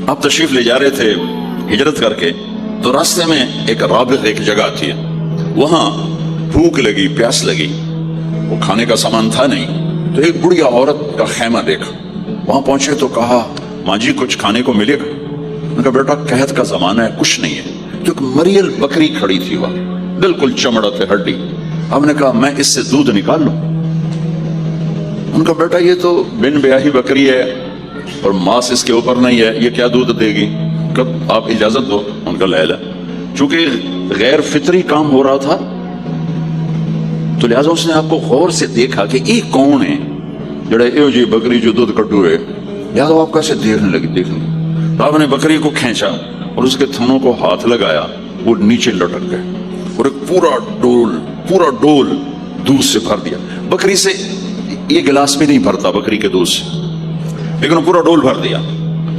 آپ تشریف لے جا رہے تھے ہجرت کر کے، تو راستے میں ایک رابغ ایک جگہ تھی، وہاں بھوک لگی، پیاس لگی، وہ کھانے کا سامان تھا نہیں، تو ایک بڑھیا عورت کا خیمہ دیکھا، وہاں پہنچے تو کہا ماں جی کچھ کھانے کو ملے گا؟ میں نے کہا بیٹا قحط کا زمانہ ہے، کچھ نہیں ہے۔ تو ایک مریل بکری کھڑی تھی وہاں، بالکل چمڑا پہ ہڈی۔ اب نے کہا میں اس سے دودھ نکال لوں؟ ان کا بیٹا یہ تو بن بیاہی بکری ہے اور ماس اس کے اوپر نہیں ہے، یہ کیا دودھ دے گی؟ کب آپ اجازت دو۔ ان کا لہلا چونکہ غیر فطری کام ہو رہا تھا تو لہٰذا اس نے آپ کو غور سے دیکھا کہ یہ کون ہے جڑے ایو جی بکری جو دودھ کٹو ہے، لہٰذا آپ کیسے دیکھنے لگے۔ تو آپ نے بکری کو کھینچا اور اس کے تھنوں کو ہاتھ لگایا، وہ نیچے لٹک گئے اور ایک پورا ڈول دودھ سے بھر دیا۔ بکری سے یہ گلاس بھی نہیں بھرتا بکری کے دودھ سے، لیکن پورا ڈول بھر دیا،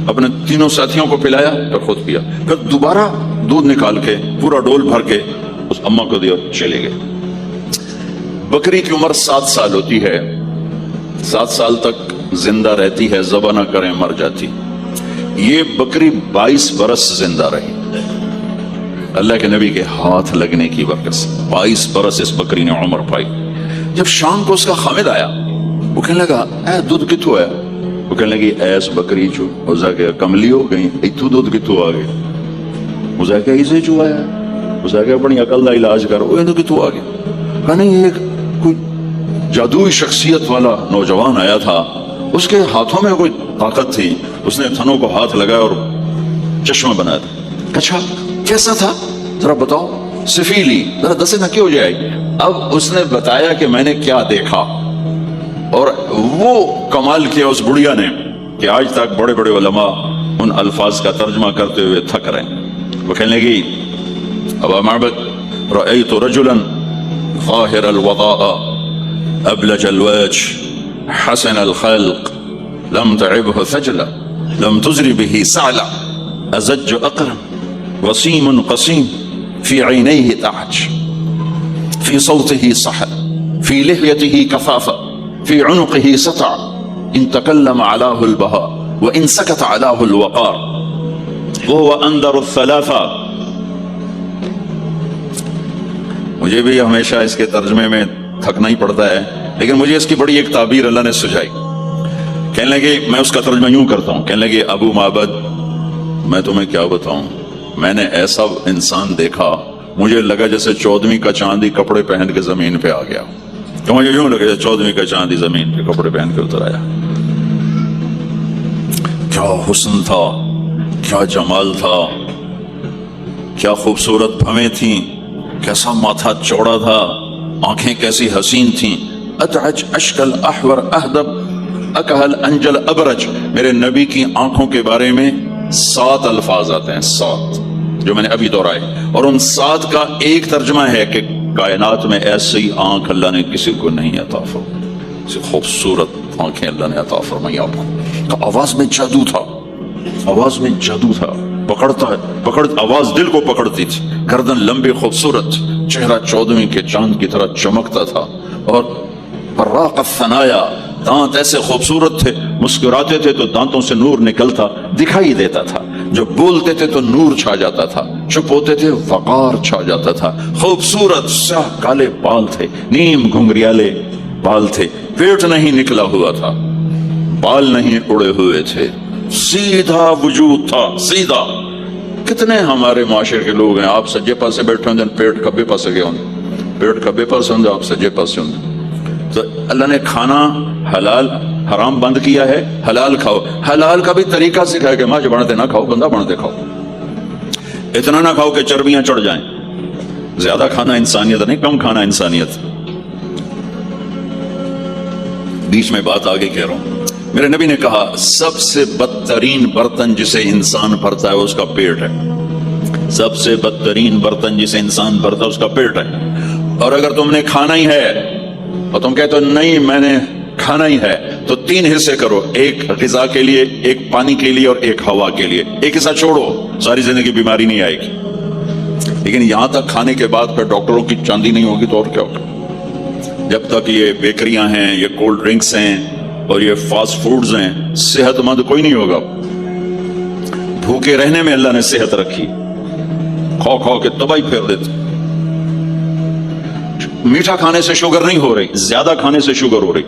اپنے تینوں ساتھیوں کو پلایا اور خود پیا، پھر دوبارہ دودھ نکال کے پورا ڈول بھر کے اس اماں کو دیا، چلے گئے۔ بکری کی عمر 7 سال ہوتی ہے، 7 سال تک زندہ رہتی ہے، ذبح نہ کریں مر جاتی۔ یہ بکری 22 برس زندہ رہی اللہ کے نبی کے ہاتھ لگنے کی برکت سے، 22 برس اس بکری نے عمر پائی۔ جب شام کو اس کا خامد آیا، وہ کہنے لگا اے دودھ کتوں ہے؟ وہ کہنے لگی ایس بکری چو اسا کہ کملی ہو گئی، اتو دودھ کتوں آ گئے؟ اسا کہ اسے چو آیا؟ اسا کہ اپنی عقل کا علاج کرو، یہ کتوں آ گئے؟ کہا نہیں، یہ کوئی جادوئی شخصیت والا نوجوان آیا تھا، اس کے ہاتھوں میں کوئی طاقت تھی، اس نے تھنوں کو ہاتھ لگایا اور چشمہ بنا دیا۔ اچھا کیسا تھا ذرا بتاؤ؟ سفیلی، ذرا دسے نہ کیوں جائے۔ اب اس نے بتایا کہ میں نے کیا دیکھا، اور وہ کمال کیا اس بڑھیا نے کہ آج تک بڑے بڑے علماء ان الفاظ کا ترجمہ کرتے ہوئے تھک رہے ہیں۔ وہ کہنے لگی ابا معبد رأيت رجلا ظاهر الوضاء أبلج الوجه حسن الخلق لم تعبه ثجلة لم تزر به سعلة أزج أقرم وسيم قسيم في عينيه تعج في صوته صحل في لحيته كثافة في عنقه سطع إن تكلم علاه البهاء وإن سكت علاه الوقار وهو أندر الثلاثة۔ مجھے بھی ہمیشہ اس کے ترجمے میں تھکنا ہی پڑتا ہے، لیکن مجھے اس کی بڑی ایک تعبیر اللہ نے سجائی۔ کہنے لگے میں اس کا ترجمہ یوں کرتا ہوں، کہنے لگے ابو معبد میں تمہیں کیا بتاؤں، میں نے ایسا انسان دیکھا مجھے لگا جیسے 14ویں کا چاندی کپڑے پہن کے زمین پہ آ گیا۔ تو مجھے یوں لگا جیسے 14ویں کا چاندی زمین پہ کپڑے پہن کے اتر آیا۔ کیا حسن تھا، کیا جمال تھا، کیا خوبصورت بھویں تھیں، کیسا ماتھا چوڑا تھا، آنکھیں کیسی حسین تھیں۔ اتعج اشکل احور اہدب اکہل انجل ابرج۔ میرے نبی کی آنکھوں کے بارے میں 7 الفاظ آتے ہیں، 7 جو میں نے ابھی دہرائے، اور ان 7 کا ایک ترجمہ ہے کہ کائنات میں ایسی آنکھ اللہ نے کسی کو نہیں عطا فرمائی، ایسی خوبصورت آنکھیں اللہ نے عطا فرمائی آپ کو۔ آواز میں جادو تھا، آواز میں جادو تھا، آواز دل کو پکڑتی تھی، گردن لمبی خوبصورت، چہرہ 14ویں کے چاند کی طرح چمکتا تھا، اور براق الثنایا، دانت ایسے خوبصورت تھے، مسکراتے تھے تو دانتوں سے نور نکلتا دکھائی دیتا تھا، جو بولتے تھے تو نور چھا جاتا تھا، چپ ہوتے تھے وقار چھا جاتا تھا، خوبصورت سیاہ کالے بال تھے، نیم گھنگریالے بال تھے، پیٹ نہیں نکلا ہوا تھا، بال نہیں اڑے ہوئے تھے، سیدھا وجود تھا، سیدھا۔ کتنے ہمارے معاشرے کے لوگ ہیں، آپ سجے پاسے بیٹھے ہوں پیٹ کبے پاسے گئے ہوں، پیٹ کبے پاسے ہوں آپ سجے پاسے ہوں۔ تو اللہ نے کھانا حلال حرام بند کیا ہے، حلال کھاؤ، حلال کا بھی طریقہ سکھایا کہ ماں بنتے نہ کھاؤ، بندہ بنتے کھاؤ، اتنا نہ کھاؤ کہ چربیاں چڑھ جائیں۔ زیادہ کھانا انسانیت نہیں، کم کھانا انسانیت۔ بیچ میں بات آگے کہہ رہا ہوں، میرے نبی نے کہا سب سے بدترین برتن جسے انسان بھرتا ہے اس کا پیٹ ہے، سب سے بدترین برتن جسے انسان بھرتا ہے اس کا پیٹ ہے۔ اور اگر تم نے کھانا ہی ہے اور تم کہتے ہو نہیں میں نے کھانا ہی ہے، تو 3 حصے کرو، ایک غذا کے لیے، ایک پانی کے لیے، اور ایک ہوا کے لیے۔ ایک حصہ چھوڑو، ساری زندگی بیماری نہیں آئے گی۔ لیکن یہاں تک کھانے کے بعد پھر ڈاکٹروں کی چاندی نہیں ہوگی تو اور کیا ہوگا؟ جب تک یہ بیکریاں ہیں، یہ کولڈ ڈرنکس ہیں اور یہ فاسٹ فوڈز ہیں، صحت مند کوئی نہیں ہوگا۔ بھوکے رہنے میں اللہ نے صحت رکھی، کھو کھو کے تباہی پھیر دیتے. میٹھا کھانے سے شوگر نہیں ہو رہی، زیادہ کھانے سے شوگر ہو رہی،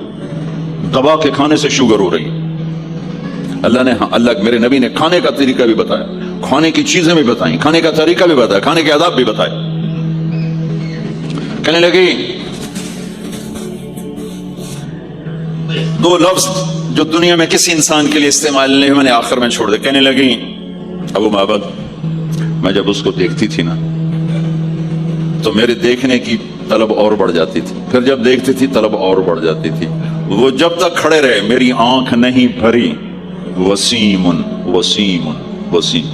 دبا کے کھانے سے شوگر ہو رہی. اللہ میرے نبی نے کھانے کا طریقہ بھی بتایا، کھانے کی چیزیں بھی بتائیں، کھانے کا طریقہ بھی بتایا، کھانے کے آداب بھی بتائے. کہنے لگی دو لفظ جو دنیا میں کسی انسان کے لیے استعمال نہیں، میں نے آخر میں چھوڑ دے. کہنے لگی ابو معبد، میں جب اس کو دیکھتی تھی نا تو میرے دیکھنے کی طلب اور بڑھ جاتی تھی، پھر جب دیکھتی تھی طلب اور بڑھ جاتی تھی. وہ جب تک کھڑے رہے میری آنکھ نہیں بھری. وسیم وسیم وسیم.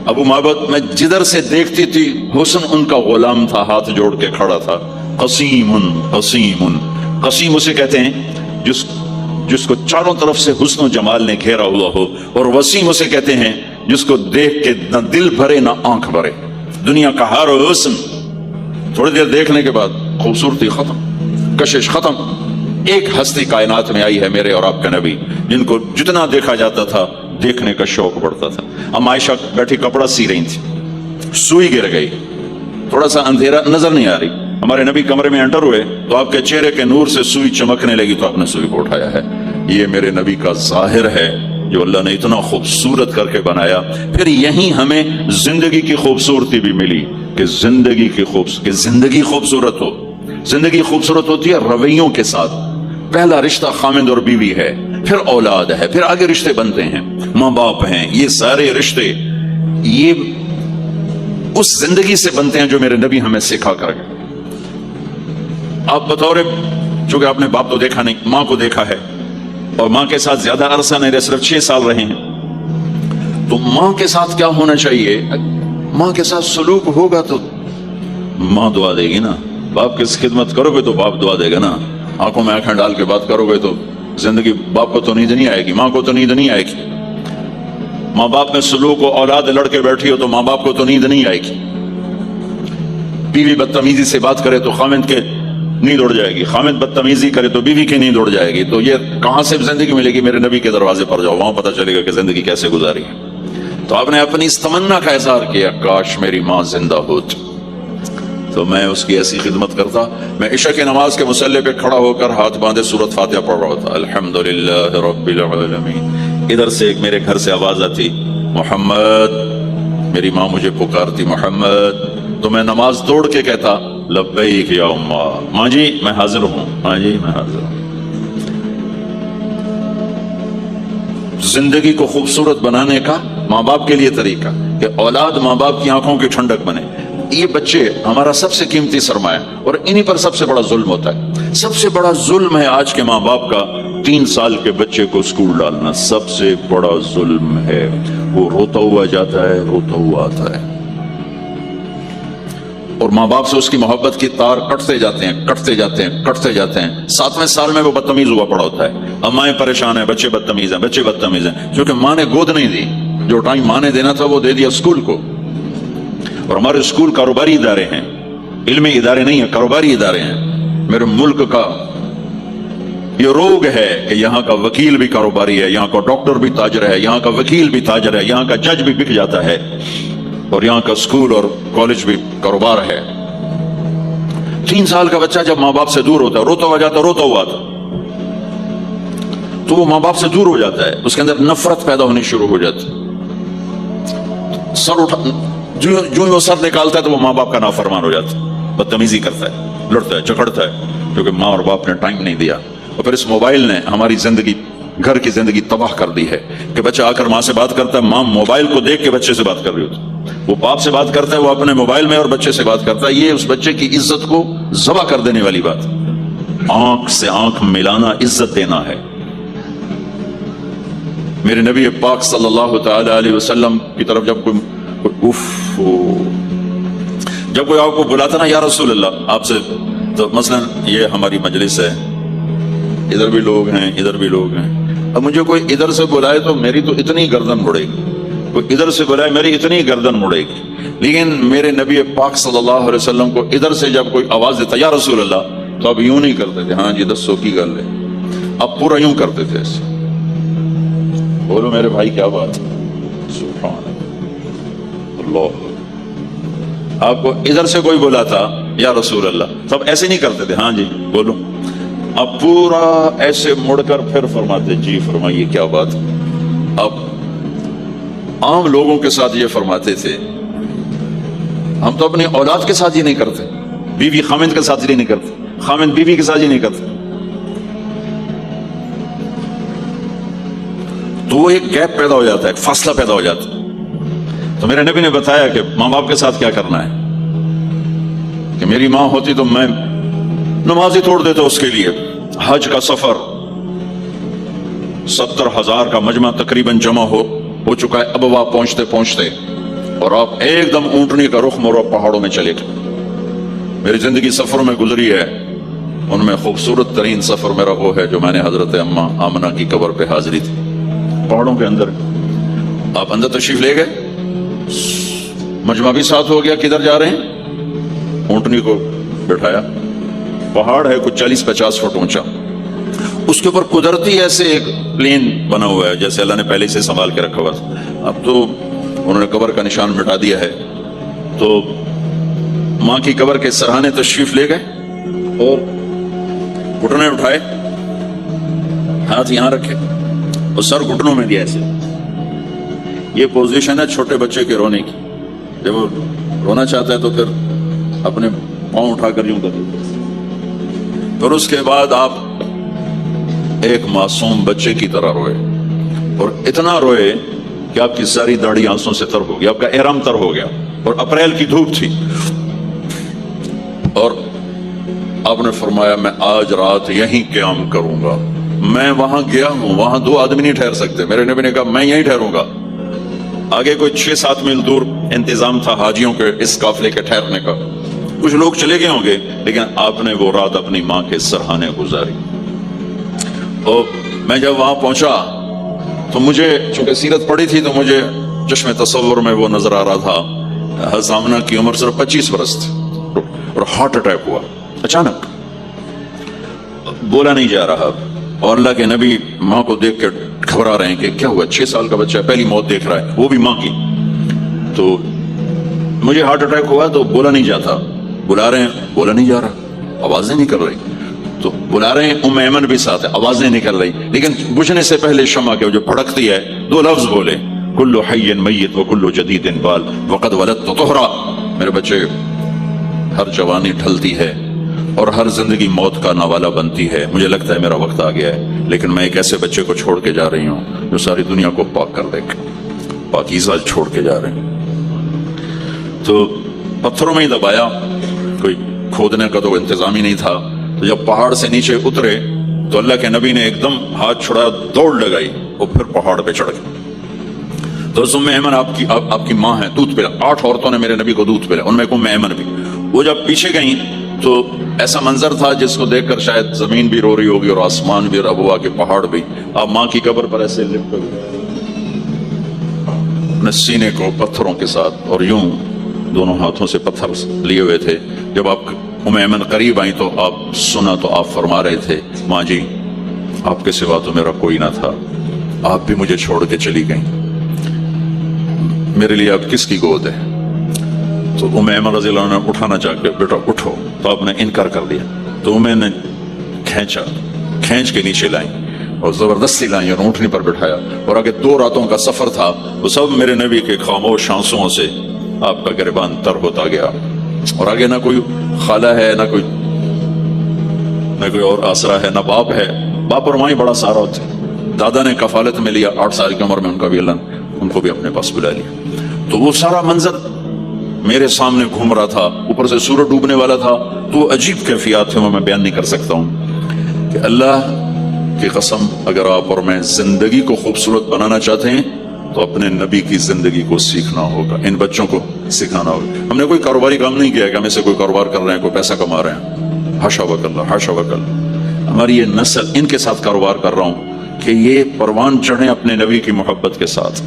ابو معبد میں جدھر سے دیکھتی تھی حسن ان کا غلام تھا، ہاتھ جوڑ کے کھڑا تھا. قسیم قسیم. قسیم اسے کہتے ہیں جس کو چاروں طرف سے حسن و جمال نے گھیرا ہوا ہو، اور وسیم اسے کہتے ہیں جس کو دیکھ کے نہ دل بھرے نہ آنکھ بھرے. دنیا کا ہر حسن تھوڑی دیر دیکھنے کے بعد خوبصورتی ختم، کشش ختم. ایک ہستی کائنات میں آئی ہے میرے اور آپ کا نبی، جن کو جتنا دیکھا جاتا تھا دیکھنے کا شوق بڑھتا تھا. اب عائشہ بیٹھی کپڑا سی رہی تھی، سوئی گر گئی، تھوڑا سا اندھیرا نظر نہیں آ رہی. ہمارے نبی کمرے میں انٹر ہوئے تو آپ کے چہرے کے نور سے سوئی چمکنے لگی تو آپ نے سوئی کو اٹھایا ہے. یہ میرے نبی کا ظاہر ہے جو اللہ نے اتنا خوبصورت کر کے بنایا. پھر یہیں ہمیں زندگی کی خوبصورتی بھی ملی کہ زندگی خوبصورت ہو. زندگی خوبصورت ہوتی ہے رویوں کے ساتھ. پہلا رشتہ خامند اور بیوی ہے، پھر اولاد ہے، پھر آگے رشتے بنتے ہیں، ماں باپ ہیں. یہ سارے رشتے یہ اس زندگی سے بنتے ہیں جو میرے نبی ہمیں سکھا کر گئے. آپ بطور چونکہ آپ نے باپ تو دیکھا نہیں، ماں کو دیکھا ہے، اور ماں کے ساتھ زیادہ عرصہ نہیں رہے، صرف 6 سال رہے ہیں. تو ماں کے ساتھ کیا ہونا چاہیے؟ ماں کے ساتھ سلوک ہوگا تو ماں دعا دے گی نا. باپ کی خدمت کرو گے تو باپ دعا دے گا نا. آنکھوں میں آنکھیں ڈال کے بات کرو گے تو زندگی باپ کو تو نیند نہیں آئے گی، ماں کو تو نیند نہیں آئے گی. ماں باپ میں سلوک و اولاد لڑ کے بیٹھی ہو تو ماں باپ کو تو نیند نہیں آئے گی. بیوی بدتمیزی سے بات کرے تو خامند کے نیند اڑ جائے گی، خامند بدتمیزی کرے تو بیوی کی نیند اڑ جائے گی. تو یہ کہاں سے زندگی ملے گی؟ میرے نبی کے دروازے پر جاؤ، وہاں پتہ چلے گا کہ زندگی کیسے گزاری ہے. تو آپ نے اپنی اس تمنا کا اظہار کیا، کاش میری ماں زندہ ہوتی تو میں اس کی ایسی خدمت کرتا. میں عشاء کی نماز کے مصلی پہ کھڑا ہو کر ہاتھ باندھے سورۃ فاتحہ پڑھ رہا تھا. الحمدللہ رب العالمین. ادھر سے ایک میرے گھر سے آواز آتی، محمد. میری ماں مجھے پکارتی محمد، تو میں نماز توڑ کے کہتا لبیک یا اماں. ماں جی میں حاضر ہوں، ماں جی میں حاضر ہوں. زندگی کو خوبصورت بنانے کا ماں باپ کے لیے طریقہ کہ اولاد ماں باپ کی آنکھوں کی ٹھنڈک بنے. یہ بچے ہمارا سب سے قیمتی سرمایہ، اور انہی پر سب سے بڑا ظلم ہوتا ہے. سب سے بڑا ظلم ہے آج کے ماں باپ کا 3 سال کے بچے کو اسکول ڈالنا. سب سے بڑا ظلم ہے. وہ روتا ہوا جاتا ہے، روتا ہوا آتا ہے، اور ماں باپ سے اس کی محبت کی تار کٹتے جاتے ہیں، کٹتے جاتے ہیں، کٹتے جاتے ہیں. 7ویں سال میں وہ بدتمیز ہوا پڑا ہوتا ہے. اب مائیں پریشان ہیں، بچے بدتمیز ہیں، بچے بدتمیز ہیں، کیونکہ ماں نے گود نہیں دی. جو ٹائم ماں نے دینا تھا وہ دے دیا اسکول کو. اور ہمارے اسکول کاروباری ادارے ہیں، علمی ادارے نہیں ہیں، کاروباری ادارے ہیں. میرے ملک کا یہ روگ ہے کہ یہاں کا وکیل بھی کاروباری ہے، یہاں کا ڈاکٹر بھی تاجر ہے، یہاں کا وکیل بھی تاجر ہے، یہاں کا جج بھی بک جاتا ہے، اور یہاں کا اسکول اور کالج بھی کاروبار ہے. 3 سال کا بچہ جب ماں باپ سے دور ہوتا ہے، روتا ہوا جاتا، روتا ہوا تھا، تو وہ ماں باپ سے دور ہو جاتا ہے. اس کے اندر نفرت پیدا ہونی شروع ہو جاتی. سر اٹھا جو وہ سر نکالتا ہے تو وہ ماں باپ کا نافرمان ہو جاتا ہے، بدتمیزی کرتا ہے، لڑتا ہے، جھگڑتا ہے، کیونکہ ماں اور باپ نے ٹائم نہیں دیا. اور پھر اس موبائل نے ہماری زندگی، گھر کی زندگی تباہ کر دی ہے کہ بچہ آ کر ماں سے بات کرتا ہے، ماں موبائل کو دیکھ کے بچے سے بات کر رہی ہوتی ہے. وہ باپ سے بات کرتا ہے، وہ اپنے موبائل میں، اور بچے سے بات کرتا ہے. یہ اس بچے کی عزت کو ذبح کر دینے والی بات. آنکھ سے آنکھ ملانا عزت دینا ہے. میرے نبی پاک صلی اللہ تعالی علیہ وسلم کی طرف جب کوئی آپ کو بلاتا نا یا رسول اللہ آپ سے، تو مثلا یہ ہماری مجلس ہے، ادھر بھی لوگ ہیں، ادھر بھی لوگ ہیں. اب مجھے کوئی ادھر سے بلائے تو میری تو اتنی گردن مڑے گی، کوئی ادھر سے بلائے میری اتنی گردن مڑے گی. لیکن میرے نبی پاک صلی اللہ علیہ وسلم کو ادھر سے جب کوئی آواز دیتا یا رسول اللہ، تو اب یوں نہیں کرتے تھے ہاں جی 10 کی گل ہے، اب پورا یوں کرتے تھے ایسے. بولو میرے بھائی کیا بات ہے. اللہ، آپ کو ادھر سے کوئی بولا تھا یا رسول اللہ، سب ایسے نہیں کرتے تھے، ہاں جی بولو، اب پورا ایسے مڑ کر پھر فرماتے جی فرمائیے کیا بات۔ اب عام لوگوں کے ساتھ یہ فرماتے تھے، ہم تو اپنی اولاد کے ساتھ ہی نہیں کرتے، بیوی خامند کے ساتھ ہی نہیں کرتے، خامند بیوی کے ساتھ ہی نہیں کرتے، تو وہ ایک گیپ پیدا ہو جاتا ہے، ایک فاصلہ پیدا ہو جاتا ہے۔ تو میرے نبی نے بتایا کہ ماں باپ کے ساتھ کیا کرنا ہے، کہ میری ماں ہوتی تو میں نماز ہی توڑ دیتا اس کے لیے۔ حج کا سفر 70,000 کا مجمع تقریباً جمع ہو چکا ہے، اب آپ پہنچتے پہنچتے اور آپ ایک دم اونٹنی کا رخ موڑو پہاڑوں میں چلے گئے۔ میری زندگی سفروں میں گزری ہے، ان میں خوبصورت ترین سفر میرا وہ ہے جو میں نے حضرت اماں آمنہ کی قبر پہ حاضری تھی، پہاڑوں کے اندر۔ آپ اندر تشریف لے گئے، مجمع بھی ساتھ ہو گیا، کدھر جا رہے ہیں؟ اونٹنی کو بٹھایا، پہاڑ ہے کچھ 40-50 فٹ اونچا، اس کے اوپر قدرتی ایسے ایک پلین بنا ہوا ہے جیسے اللہ نے پہلے سے سنبھال کے رکھا ہوا تھا۔ اب تو انہوں نے قبر کا نشان مٹا دیا ہے، تو ماں کی قبر کے سرہانے تشریف لے گئے اور گھٹنے اٹھائے، ہاتھ یہاں رکھے اور سر گھٹنوں میں دیا ایسے۔ یہ پوزیشن ہے چھوٹے بچے کے رونے کی، جب وہ رونا چاہتا ہے تو پھر اپنے پاؤں اٹھا کر یوں کر دیتا۔ پھر اس کے بعد آپ ایک معصوم بچے کی طرح روئے، اور اتنا روئے کہ آپ کی ساری داڑھی آنسوں سے تر ہو گئی، آپ کا احرام تر ہو گیا، اور اپریل کی دھوپ تھی، اور آپ نے فرمایا میں آج رات یہیں قیام کروں گا۔ میں وہاں گیا ہوں، وہاں 2 آدمی نہیں ٹھہر سکتے، میرے نبی نے کہا میں یہیں ٹھہروں گا۔ آگے کوئی 6-7 میل دور انتظام تھا حاجیوں کے اس قافلے کے ٹھہرنے کا، کچھ لوگ چلے گئے ہوں گے، لیکن آپ نے وہ رات اپنی ماں کے سرہانے گزاری۔ اور میں جب وہاں پہنچا تو مجھے چونکہ سیرت پڑھی تھی تو مجھے چشم تصور میں وہ نظر آ رہا تھا، حضرت آمنہ کی عمر صرف 25 برس تھی، اور ہارٹ اٹیک ہوا اچانک، بولا نہیں جا رہا، اور اللہ کے نبی ماں کو دیکھ کے گھبرا رہے ہیں کہ کیا ہوا، 6 سال کا بچہ پہلی موت دیکھ رہا ہے، وہ بھی ماں کی۔ تو مجھے ہارٹ اٹیک ہوا تو بولا نہیں جاتا، بلا رہے ہیں بولا نہیں جا رہا، آوازیں نہیں کر رہی، تو بلا رہے ہیں ام ایمن بھی ساتھ ہے، آوازیں نہیں کر رہی، لیکن بجھنے سے پہلے شمع کے جو بھڑکتی ہے 2 لفظ بولے، کل حی میت و کل جدید بال وقد ولدت طہرا۔ میرے بچے، ہر جوانی ڈھلتی ہے اور ہر زندگی موت کا نوالا بنتی ہے، مجھے لگتا ہے میرا وقت آ گیا ہے، لیکن میں ایک ایسے بچے کو چھوڑ کے جا رہی ہوں جو ساری دنیا کو پاک کر دے گا، پاکیزہ چھوڑ کے جا رہے ہیں۔ تو پتھروں میں ہی دبایا، کوئی کھودنے کا تو انتظام ہی نہیں تھا، تو جب پہاڑ سے نیچے اترے تو اللہ کے نبی نے ایک دم ہاتھ چھڑایا، دوڑ لگائی اور پھر پہاڑ پہ چڑھ گئے۔ تو ام ایمن آپ کی ماں ہے، دودھ پلا، 8 عورتوں نے میرے نبی کو دودھ پلا، ان میں ام ایمن بھی۔ وہ جب پیچھے گئیں تو ایسا منظر تھا جس کو دیکھ کر شاید زمین بھی رو رہی ہوگی اور آسمان بھی، اور اب ہوا کہ پہاڑ بھی۔ آپ ماں کی قبر پر ایسے لپٹ کر اپنے سینے کو پتھروں کے ساتھ اور یوں دونوں ہاتھوں سے پتھر لیے ہوئے تھے۔ جب آپ ام ایمن قریب آئیں تو آپ سنا تو آپ فرما رہے تھے، ماں جی آپ کے سوا تو میرا کوئی نہ تھا، آپ بھی مجھے چھوڑ کے چلی گئیں، میرے لیے اب کس کی گود ہے؟ تو ام ایمن رضی اللہ عنہ نے اٹھانا چاہ کے، بیٹا اٹھو، تو آپ نے انکار کر دیا۔ تو میں نے کھینچ کے نیچے لائیں اور زبردستی لائیں اور اونٹنی پر بٹھایا، اور آگے 2 راتوں کا سفر تھا، وہ سب میرے نبی کے خاموش آنسوؤں سے آپ کا گریبان تر ہوتا گیا، اور آگے نہ کوئی خالہ ہے، نہ کوئی اور آسرا ہے، نہ باپ ہے، باپ اور ماں ہی بڑا سہارا ہوتے۔ دادا نے کفالت میں لیا، 8 سال کی عمر میں ان کا بھی اللہ نے ان کو بھی اپنے پاس بلا لیا۔ تو وہ سارا منظر میرے سامنے گھوم رہا تھا، اوپر سے سورج ڈوبنے والا تھا، تو وہ عجیب کیفیات تھے، وہ میں بیان نہیں کر سکتا ہوں کہ اللہ کی قسم اگر آپ اور میں زندگی کو خوبصورت بنانا چاہتے ہیں تو اپنے نبی کی زندگی کو سیکھنا ہوگا، ان بچوں کو سکھانا ہوگا۔ ہم نے کوئی کاروباری کام نہیں کیا کہ ہم اسے کوئی کاروبار کر رہے ہیں، کوئی پیسہ کما رہے ہیں، حاشا وکلا حاشا وکلا۔ ہماری یہ نسل، ان کے ساتھ کاروبار کر رہا ہوں کہ یہ پروان چڑھیں اپنے نبی کی محبت کے ساتھ،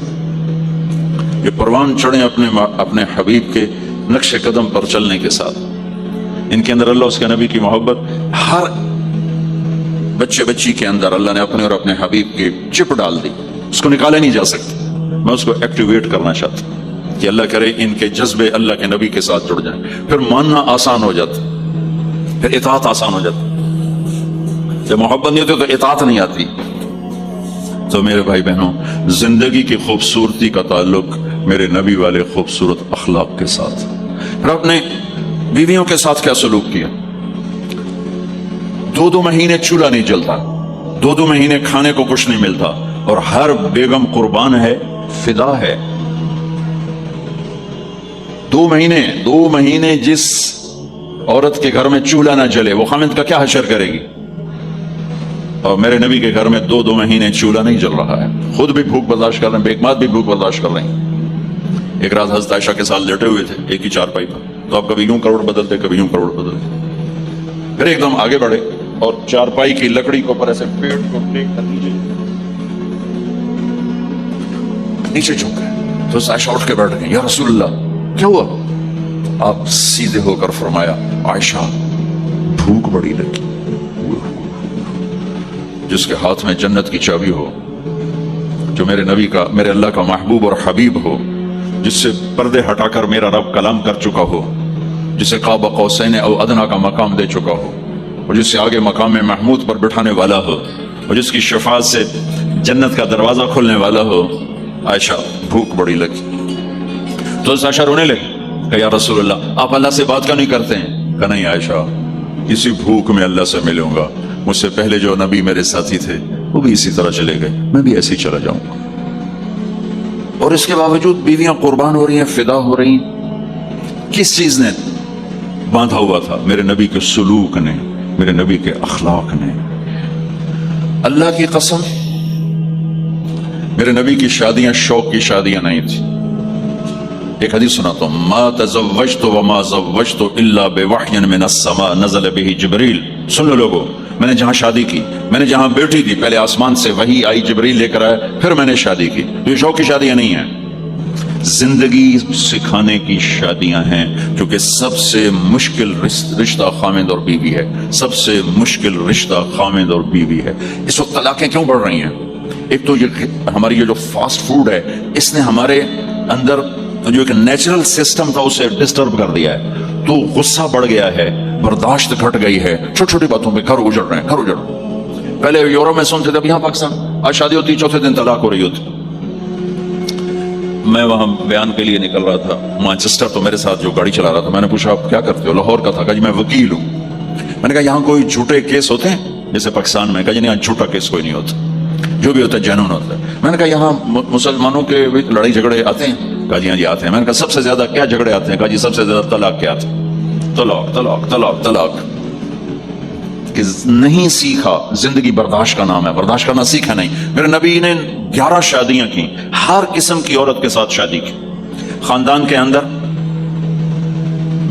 یہ پروان چڑھیں اپنے حبیب کے نقش قدم پر چلنے کے ساتھ۔ ان کے اندر اللہ اس کے نبی کی محبت، ہر بچے بچی کے اندر اللہ نے اپنے اور اپنے حبیب کی چپ ڈال دی، اس کو نکالے نہیں جا سکتے۔ میں اس کو ایکٹیویٹ کرنا چاہتا ہوں کہ اللہ کرے ان کے جذبے اللہ کے نبی کے ساتھ جڑ جائیں، پھر ماننا آسان ہو جاتا، پھر اطاعت آسان ہو جاتی۔ جب محبت نہیں ہوتی تو اطاعت نہیں آتی۔ تو میرے بھائی بہنوں، زندگی کی خوبصورتی کا تعلق میرے نبی والے خوبصورت اخلاق کے ساتھ۔ پھر اپنے بیویوں کے ساتھ کیا سلوک کیا؟ 2 مہینے چولہا نہیں جلتا، 2 مہینے کھانے کو کچھ نہیں ملتا، اور ہر بیگم قربان ہے، فدا ہے۔ 2 مہینے جس عورت کے گھر میں چولہا نہ جلے وہ خامد کا کیا حشر کرے گی؟ اور میرے نبی کے گھر میں 2 مہینے چولہا نہیں جل رہا ہے، خود بھی بھوک برداشت کر رہے ہیں، بیگمات بھی بھوک برداشت کر رہے ہیں۔ ایک رات حضرت عائشہ کے ساتھ لیٹے ہوئے تھے ایک ہی چارپائی پر، تو آپ کبھی یوں کروڑ بدلتے کبھی یوں کروڑ بدلتے، پھر ایک دم آگے بڑھے اور چارپائی کی لکڑی کو پر ایسے پیٹ کو ٹیک کر نیچے جھک گئے۔ تو عائشہ اٹھ کے بیٹھ گئی، یا رسول اللہ کیا ہوا؟ آپ سیدھے ہو کر فرمایا، عائشہ بھوک بڑی لگی۔ جس کے ہاتھ میں جنت کی چابی ہو، جو میرے نبی کا، میرے اللہ کا محبوب اور حبیب ہو، جس سے پردے ہٹا کر میرا رب کلام کر چکا ہو، جسے قاب قوسین او ادنا کا مقام دے چکا ہو، اور جس سے آگے مقام محمود پر بٹھانے والا ہو، اور جس کی شفاعت سے جنت کا دروازہ کھلنے والا ہو، عائشہ بھوک بڑی لگی۔ تو عائشہ رونے لگی، کہ یا رسول اللہ آپ اللہ سے بات کیوں نہیں کرتے ہیں؟ کہ نہیں عائشہ، اسی بھوک میں اللہ سے ملوں گا، مجھ سے پہلے جو نبی میرے ساتھی تھے وہ بھی اسی طرح چلے گئے، میں بھی ایسے ہی چلا جاؤں گا۔ اور اس کے باوجود بیویاں قربان ہو رہی ہیں، فدا ہو رہی ہیں۔ کس چیز نے باندھا ہوا تھا؟ میرے نبی کے سلوک نے، میرے نبی کے اخلاق نے۔ اللہ کی قسم، میرے نبی کی شادیاں شوق کی شادیاں نہیں تھی۔ ایک حدیث سناتا ہوں، ما تزوجت وما زوجت الا بوحی من السماء نزل به جبریل۔ سن لو لوگو، میں نے جہاں شادی کی، میں نے جہاں بیٹی دی، پہلے آسمان سے وحی آئی، جبریل لے کر آیا، پھر میں نے شادی کی۔ تو یہ شوق کی شادیاں نہیں ہیں، زندگی سکھانے کی شادیاں ہیں، کیونکہ سب سے مشکل رشتہ خامد اور بیوی ہے، سب سے مشکل رشتہ خامد اور بیوی ہے۔ اس وقت طلاقیں کیوں بڑھ رہی ہیں؟ ایک تو یہ ہماری یہ جو فاسٹ فوڈ ہے، اس نے ہمارے اندر جو ایک نیچرل سسٹم تھا اسے ڈسٹرب کر دیا ہے، تو غصہ بڑھ گیا ہے، برداشت گھٹ گئی ہے، چھوٹی چھوٹی باتوں پہ گھر اجڑ رہے ہیں، گھر اجڑ رہے ہیں۔ پہلے یورپ میں سنتے تھے، اب یہاں پاکستان آج شادی ہوتی 4تھے دن طلاق ہو رہی ہوتی۔ میں وہاں بیان کے لیے نکل رہا تھا مانچسٹر، تو میرے ساتھ جو گاڑی چلا رہا تھا، میں نے پوچھا آپ کیا کرتے ہو؟ لاہور کا تھا، کہا جی میں وکیل ہوں۔ میں نے کہا یہاں کوئی جھوٹے کیس ہوتے ہیں جیسے پاکستان میں؟ کہا جی نہیں، یہاں جھوٹا کیس کوئی نہیں ہوتا، جو بھی ہوتا ہے جنون ہوتا ہے۔ میں نے کہا یہاں مسلمانوں کے لڑائی جھگڑے آتے ہیں؟ کہا جی ہاں جی آتے ہیں۔ میں نے کہا سب سے زیادہ کیا جھگڑے آتے ہیں؟ کہا جی سب سے زیادہ طلاق کے آتے ہیں، طلاق طلاق طلاق طلاق۔ کہ نہیں سیکھا، زندگی برداشت کا نام ہے، برداشت کرنا سیکھا نہیں۔ میرے نبی نے 11 شادیاں کی، ہر قسم کی عورت کے ساتھ شادی کی، خاندان کے اندر،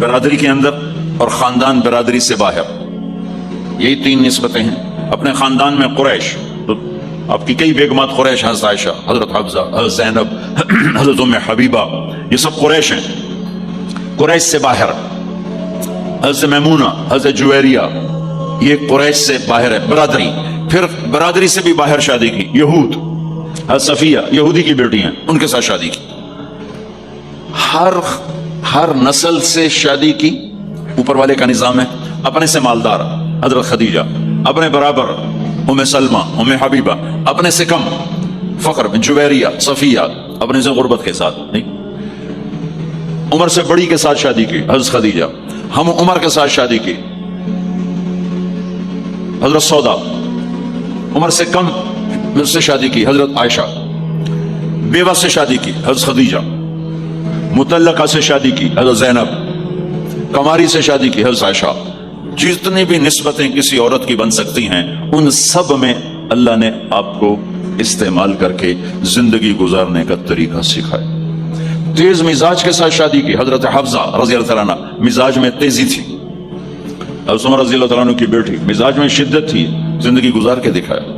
برادری کے اندر، اور خاندان برادری سے باہر۔ یہی 3 نسبتیں ہیں۔ اپنے خاندان میں قریش، تو آپ کی کئی بیگمات قریش، حضرت عائشہ، حضرت حفصہ، حضرت زینب، حضرت ام حبیبہ، یہ سب قریش ہیں۔ قریش سے باہر حضرت میمونہ، حضرت جویریہ، یہ قریش سے باہر ہے برادری۔ پھر برادری سے بھی باہر شادی کی، یہود، حضرت صفیہ یہودی کی بیٹی ہیں، ان کے ساتھ شادی کی۔ ہر نسل سے شادی کی، اوپر والے کا نظام ہے۔ اپنے سے مالدار حضرت خدیجہ، اپنے برابر ام سلمہ، ام حبیبہ، اپنے سے کم فقر میں جویریہ، صفیہ، اپنے سے غربت کے ساتھ نہیں۔ عمر سے بڑی کے ساتھ شادی کی حضرت خدیجہ، ہم عمر کے ساتھ شادی کی حضرت سودا، عمر سے کم سے شادی کی حضرت عائشہ، بیوہ سے شادی کی حضرت خدیجہ، مطلقہ سے شادی کی حضرت زینب، کماری سے شادی کی حضرت عائشہ۔ جتنی بھی نسبتیں کسی عورت کی بن سکتی ہیں، ان سب میں اللہ نے آپ کو استعمال کر کے زندگی گزارنے کا طریقہ سکھایا۔ تیز مزاج کے ساتھ شادی کی حضرت حفصہ رضی اللہ تعالیٰ عنہ، مزاج میں تیزی تھی۔ حضرت عمر رضی اللہ تعالیٰ عنہ کی بیٹی، مزاج میں شدت تھی، زندگی گزار کے دکھایا۔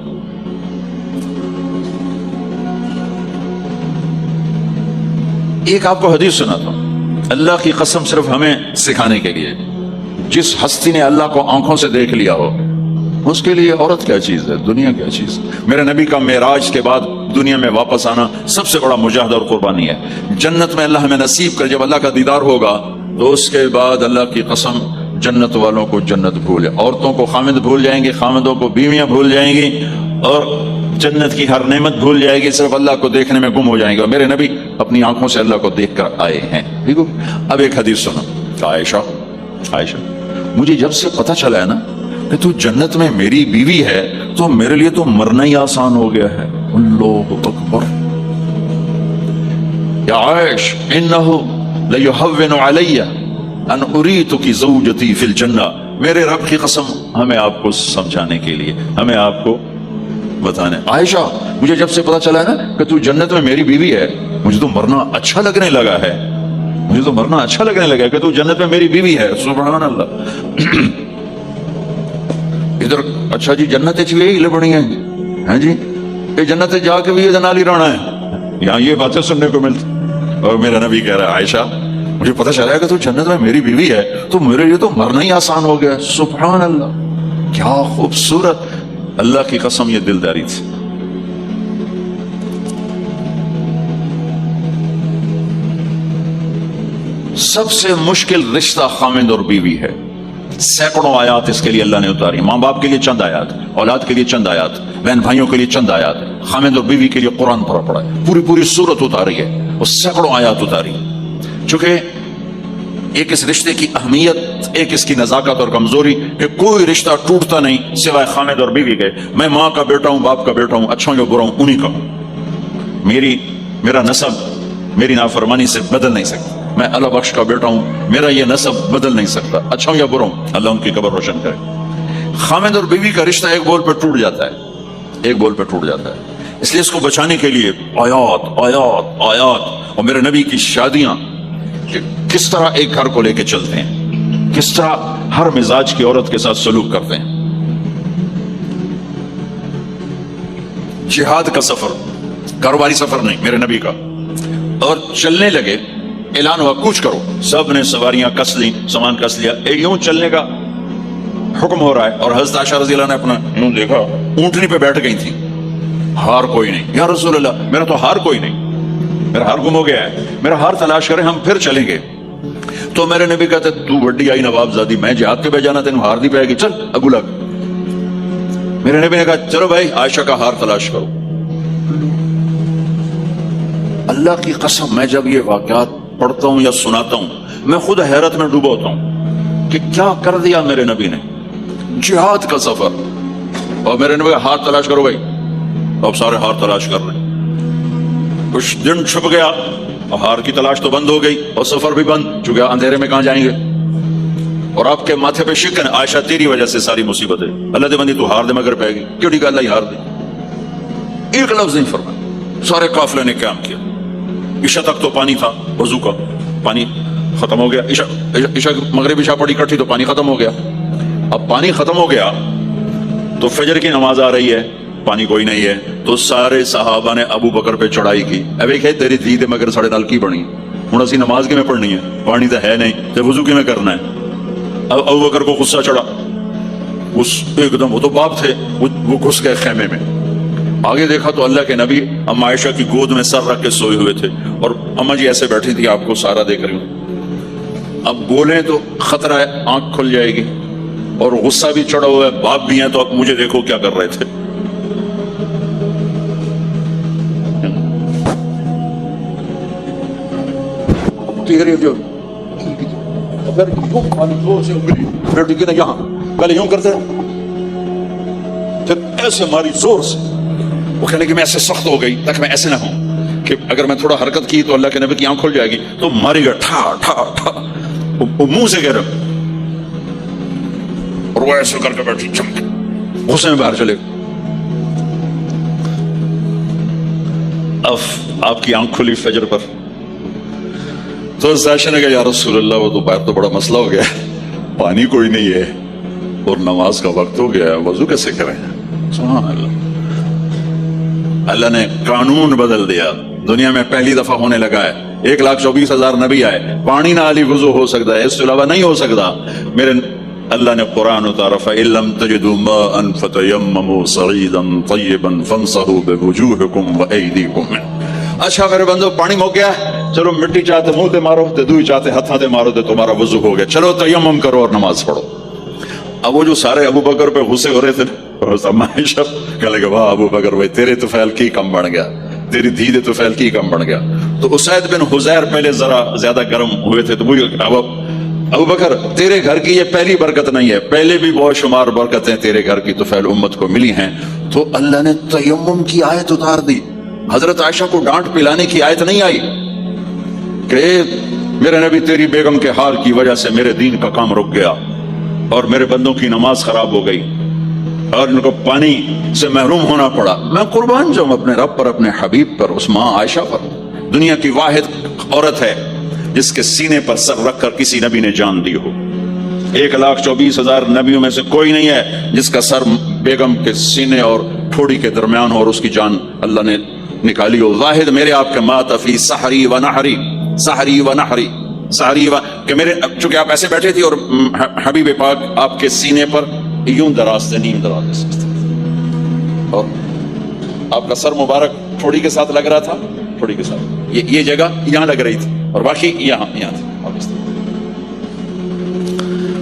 ایک آپ کو حدیث سناتا ہوں، اللہ کی قسم صرف ہمیں سکھانے کے لیے۔ جس ہستی نے اللہ کو آنکھوں سے دیکھ لیا ہو، اس کے لیے عورت کیا چیز ہے، دنیا کیا چیز ہے۔ میرے نبی کا معراج کے بعد دنیا میں واپس آنا سب سے بڑا مجاہدہ اور قربانی ہے. جنت میں اللہ ہمیں نصیب کر جب اللہ کا دیدار ہوگا تو اس کے بعد اللہ کی قسم جنت والوں کو جنت بھولے, عورتوں کو خامد بھول جائیں گے, خامدوں کو بیویاں بھول جائیں گی, اور جنت کی ہر نعمت بھول جائے گی, صرف اللہ کو دیکھنے میں گم ہو جائیں گے. اور میرے نبی اپنی آنکھوں سے اللہ کو دیکھ کر آئے ہیں. ٹھیک. اب ایک حدیث سنو. عائشہ مجھے جب سے پتہ چلا ہے نا کہ تو جنت میں میری بیوی ہے تو میرے لیے تو مرنا ہی آسان ہو گیا ہے. اللہ اکبر. یا عائش انہ لیہون علی ان اریتک زوجتی فی الجنہ. میرے رب کی قسم ہمیں آپ کو سمجھانے کے لیے, ہمیں آپ کو بتانے. عائشہ مجھے جب سے پتا چلا ہے نا کہ تو جنت میں میری بیوی ہے, مجھے تو مرنا اچھا لگنے لگا ہے, مجھے تو مرنا اچھا لگنے لگا ہے کہ تو جنت میں میری بیوی ہے. سبحان اللہ. ادھر اچھا جی جنت یہی لبڑی ہیں جی, یہ جنت جا کے بھی یہ نالی رانا ہے, یہاں یہ باتیں سننے کو ملتی. اور میرا نبی کہہ رہا ہے عائشہ مجھے پتا چلا ہے کہ تو جنت میں میری بیوی ہے تو میرے لیے تو مرنا ہی آسان ہو گیا. سبحان اللہ, کیا خوبصورت. اللہ کی قسم یہ دلداری تھی. سب سے مشکل رشتہ خامد اور بیوی ہے. سینکڑوں آیات اس کے لیے اللہ نے اتاری. ماں باپ کے لیے چند آیات, اولاد کے لیے چند آیات, بہن بھائیوں کے لیے چند آیات, خامد اور بیوی کے لیے قرآن پڑا ہے, پوری سورت اتاری ہے, اور سینکڑوں آیات اتاری. چونکہ ایک اس رشتے کی اہمیت, ایک اس کی نزاکت اور کمزوری کہ کوئی رشتہ ٹوٹتا نہیں سوائے خامد اور بیوی کے. میں ماں کا بیٹا ہوں, باپ کا بیٹا ہوں, اچھا ہوں یا برا ہوں انہی کا ہوں. میرا نسب میری نافرمانی سے بدل نہیں سکتا. میں اللہ بخش کا بیٹا ہوں, میرا یہ نسب بدل نہیں سکتا, اچھا ہوں یا برا ہوں. اللہ ان کی قبر روشن کرے. خامد اور بیوی کا رشتہ ایک بول پہ ٹوٹ جاتا ہے, ایک بول پہ ٹوٹ جاتا ہے. اس لیے اس کو بچانے کے لیے آیات. اور میرے نبی کی شادیاں کہ کس طرح ایک گھر کو لے کے چلتے ہیں, کس طرح ہر مزاج کی عورت کے ساتھ سلوک کرتے ہیں. جہاد کا سفر کاروباری سفر نہیں میرے نبی کا. اور چلنے لگے, اعلان ہوا کوچ کرو, سب نے سواریاں کس لی, سامان کس لیا, یوں چلنے کا حکم ہو رہا ہے. اور حضرت عائشہ رضی اللہ نے اپنا یوں دیکھا, اونٹنی پہ بیٹھ گئی تھی. ہار کوئی نہیں. یا رسول اللہ میرا تو ہار کوئی نہیں, میرا ہار گم ہو گیا ہے, میرا ہار تلاش کریں, ہم پھر چلیں گے. تو میرے نبی کہتے تو بڑی آئی نواب زادی, میں جہاد کے پہ جانا, تینوں ہار دی پائے گی, چل اگو لگ. میرے نبی نے کہا چلو بھائی عائشہ کا ہار تلاش کرو. اللہ کی قسم میں جب یہ واقعات پڑھتا ہوں یا سناتا ہوں میں خود حیرت میں ڈوبا ہوتا ہوں کہ کیا کر دیا میرے نبی نے. جہاد کا سفر, اور میرے نبی کا ہار تلاش کرو بھائی. اب سارے ہار تلاش کر رہے ہیں. کچھ دن چھپ گیا, اور ہار کی تلاش تو بند ہو گئی اور سفر بھی بند, چونکہ اندھیرے میں کہاں جائیں گے. اور آپ کے ماتھے پہ شکن, عائشہ تیری وجہ سے ساری مصیبت ہے. اللہ دے بندی تو ہار دے مگر پائے گی, کیوں ٹھیک اللہ ہی ہار دے. ایک لفظ نہیں فرمایا. سارے قافلے نے قیام کیا. عشاء تک تو پانی تھا, وضو کا پانی ختم ہو گیا. عشاء مغرب عشاء پڑی کٹھی تو پانی ختم ہو گیا. اب پانی ختم ہو گیا تو فجر کی نماز آ رہی ہے, پانی کوئی نہیں ہے. تو سارے صحابہ نے ابو بکر پہ چڑھائی کی. اب ایک ہے تیری دھی دے مگر ساڑے نال کی بنی, ہوں اسی نماز کی میں پڑھنی ہے, پانی تو ہے نہیں, تو وضو کی میں کرنا ہے. اب ابو بکر کو غصہ چڑھا, ایک دم, وہ تو باپ تھے, وہ گھس گئے خیمے میں. آگے دیکھا تو اللہ کے نبی اما عائشہ کی گود میں سر رکھ کے سوئے ہوئے تھے, اور اما جی ایسے بیٹھی تھی, آپ کو سارا دیکھ رہی ہوں. اب بولیں تو خطرہ ہے آنکھ کھل جائے گی, اور غصہ بھی چڑھا ہوا ہے, باپ بھی ہیں, تو اب مجھے دیکھو کیا کر رہے تھے. جو یہاں پہلے یوں کرتے پھر ایسے ماری زور سے. وہ کہنے کہ میں ایسے سخت ہو گئی تاکہ میں ایسے نہ ہوں کہ اگر میں تھوڑا حرکت کی تو اللہ کے نبی کی آنکھ کھل جائے گی, تو ماری گا ٹھا ٹھا ٹھا, وہ منہ سے کہہ رہا, اور وہ ایسے کر کے بیٹھی چمک, غصے میں باہر چلے. اب آپ کی آنکھ کھلی فجر پر, تو عائشہ نے کہا یا رسول اللہ وہ تو باہر تو بڑا مسئلہ ہو گیا, پانی کوئی نہیں ہے اور نماز کا وقت ہو گیا, وضو کیسے کریں. سبحان اللہ. اللہ نے قانون بدل دیا. دنیا میں پہلی دفعہ ہونے لگا ہے, 1,24,000 نبی آئے, پانی نہ علی وضو ہو سکتا ہے, اس کے علاوہ نہیں ہو سکتا. اللہ نے قرآن اتارا فَإِن لَّمْ تَجِدُوا مَاءً فَتَيَمَّمُوا صَعِيدًا طَيِّبًا فَامْسَحُوا بِوُجُوهِكُمْ وَأَيْدِيكُمْ مِنْهُ۔ اچھا میرے بندو پانی مک گیا ہے، چلو مٹی چاہتے منہ تے مارو تے دوئی چاہتے ہتھاں تے مارو تے تمہارا وضو ہو گیا، چلو تیمم کرو اور نماز پڑھو۔ اب وہ جو سارے ابو بکر پہ غصے ہو رہے تھے عائشہ کہنے لگا واہ ابو بکر بھائی تیرے تو فعل کی کم بن گیا، تیری دھی دے تو فعل کی کم بن گیا۔ تو اسید بن حزیر پہلے ذرا زیادہ گرم ہوئے تھے، تو وہ ابو بکر تیرے گھر کی یہ پہلی برکت نہیں ہے، پہلے بھی بہت شمار برکتیں تیرے گھر کی طفیل امت کو ملی ہیں۔ تو اللہ نے تیمم کی آیت اتار دی، حضرت عائشہ کو ڈانٹ پلانے کی آیت نہیں آئی کہ میرے نبی تیری بیگم کے حال کی وجہ سے میرے دین کا کام رک گیا اور میرے بندوں کی نماز خراب ہو گئی اور ان کو پانی سے محروم ہونا پڑا۔ میں قربان جاؤں اپنے رب پر، اپنے حبیب پر، اس ماں عائشہ پر، دنیا کی واحد عورت ہے جس کے سینے پر سر رکھ کر کسی نبی نے جان دی ہو۔ 1,24,000 نبیوں میں سے کوئی نہیں ہے جس کا سر بیگم کے سینے اور ٹھوڑی کے درمیان ہو اور اس کی جان اللہ نے نکالی ہو۔ واحد میرے آپ کے مات فی سحری و نحری، سحری و نحری، سحری و کہ میرے چونکہ آپ ایسے بیٹھے تھی اور حبیب پاک آپ کے سینے پر یوں دراز سے نیم دراز اور آپ کا سر مبارک ٹھوڑی کے ساتھ لگ رہا تھا، ٹھوڑی کے ساتھ یہ جگہ یہاں لگ رہی تھی اور باقی یہاں تھی۔